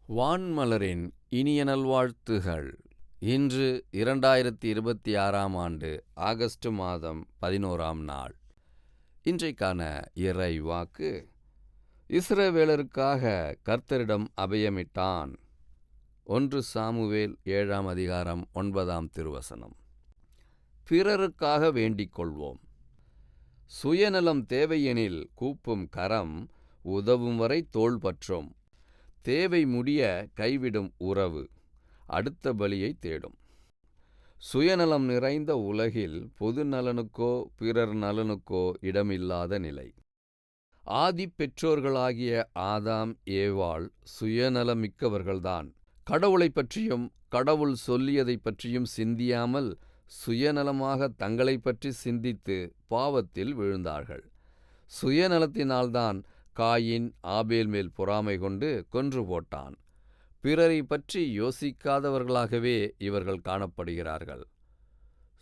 வான்மலரின் இனிய நல்வாழ்த்துகள். இன்று 2026ஆம் ஆண்டு ஆகஸ்ட் மாதம் 11ஆம் நாள். இன்றைக்கான இறை வாக்கு: இஸ்ரவேலருக்காக கர்த்தரிடம் அபயமிட்டான். 1 சாமுவேல் 7ஆம் அதிகாரம் 9ஆம் திருவசனம். பிறருக்காக வேண்டிக் கொள்வோம். சுயநலம் தேவையெனில் கூப்பும் கரம், உதவும் வரை தோள் பற்றும். தேவை முடிய கைவிடும் உறவு, அடுத்த பலியை தேடும். சுயநலம் நிறைந்த உலகில் பொது நலனுக்கோ பிறர் நலனுக்கோ இடமில்லாத நிலை. ஆதி பெற்றோர்களாகிய ஆதாம் ஏவாள் சுயநலமிக்கவர்கள்தான். கடவுளை பற்றியும் கடவுள் சொல்லியதை பற்றியும் சிந்தியாமல் சுயநலமாக தங்களை பற்றி சிந்தித்து பாவத்தில் விழுந்தார்கள். சுயநலத்தினால்தான் காயின் ஆபேல் மேல் பொறாமை கொண்டு கொன்று போட்டான். பிறரை பற்றி யோசிக்காதவர்களாகவே இவர்கள் காணப்படுகிறார்கள்.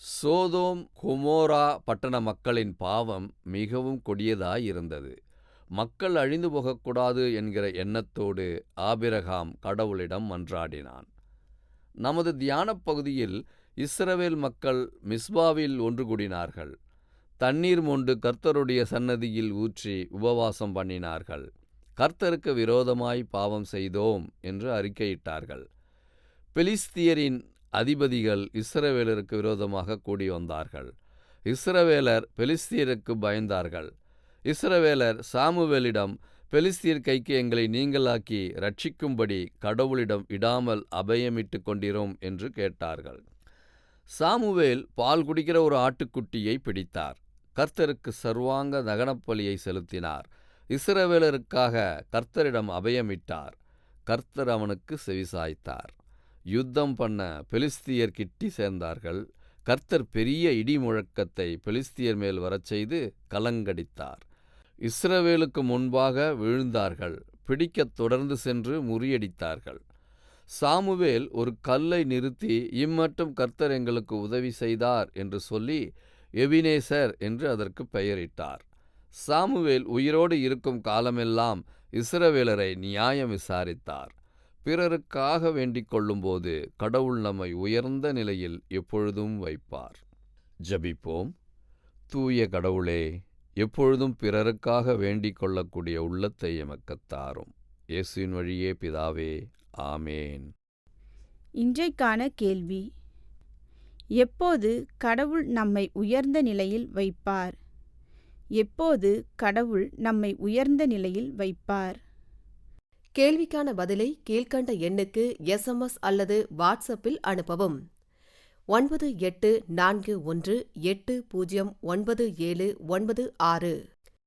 சோதோம் கொமோரா பட்டண மக்களின் பாவம் மிகவும் கொடியதாயிருந்தது. மக்கள் அழிந்து போகக்கூடாது என்கிற எண்ணத்தோடு ஆபிரகாம் கடவுளிடம் மன்றாடினான். நமது தியானப் பகுதியில் இஸ்ரவேல் மக்கள் மிஸ்பாவில் ஒன்று கூடினார்கள். தண்ணீர் மொண்டு கர்த்தருடைய சன்னதியில் ஊற்றி உபவாசம் பண்ணினார்கள். கர்த்தருக்கு விரோதமாய் பாவம் செய்தோம் என்று அறிக்கையிட்டார்கள். பெலிஸ்தியரின் அதிபதிகள் இஸ்ரவேலருக்கு விரோதமாக கூடி வந்தார்கள். இஸ்ரவேலர் பெலிஸ்தியருக்கு பயந்தார்கள். இஸ்ரவேலர் சாமுவேலிடம், பெலிஸ்தியர் கைக்கு எங்களை நீங்களாக்கி ரட்சிக்கும்படி கடவுளிடம் விடாமல் அபயமிட்டு கொண்டிரோம் என்று கேட்டார்கள். சாமுவேல் பால் குடிக்கிற ஒரு ஆட்டுக்குட்டியை பிடித்தார். கர்த்தருக்கு சர்வாங்க தகனப்பலியை செலுத்தினார். இஸ்ரவேலருக்காக கர்த்தரிடம் அபயமிட்டார். கர்த்தர் அவனுக்கு செவிசாய்த்தார். யுத்தம் பண்ண பெலிஸ்தியர் கிட்டி சேர்ந்தார்கள். கர்த்தர் பெரிய இடி முழக்கத்தை பெலிஸ்தியர் மேல் வரச் செய்து கலங்கடித்தார். இஸ்ரவேலுக்கு முன்பாக விழுந்தார்கள். பிடிக்கத் தொடர்ந்து சென்று முறியடித்தார்கள். சாமுவேல் ஒரு கல்லை நிறுத்தி, இம்மட்டும் கர்த்தர் எங்களுக்கு உதவி செய்தார் என்று சொல்லி எபினேசர் என்று அதற்கு பெயரிட்டார். சாமுவேல் உயிரோடு இருக்கும் காலமெல்லாம் இஸ்ரவேலரை நியாயம் விசாரித்தார். பிறருக்காக வேண்டிக் கொள்ளும்போது கடவுள் நம்மை உயர்ந்த நிலையில் எப்பொழுதும் வைப்பார். ஜெபிப்போம். தூய கடவுளே, எப்பொழுதும் பிறருக்காக வேண்டிக் கொள்ளக்கூடிய உள்ளத்தை எமக்குத் தாரும். இயேசுவின் வழியே பிதாவே, ஆமேன். இன்றைக்கான கேள்வி: எப்போது கடவுள் நம்மை உயர்ந்த நிலையில் வைப்பார்? எப்போது கடவுள் நம்மை உயர்ந்த நிலையில் வைப்பார்? கேள்விக்கான பதிலை கீழ்க்கண்ட எண்ணுக்கு SMS அல்லது வாட்ஸ்அப்பில் அனுப்பவும். 9841809796.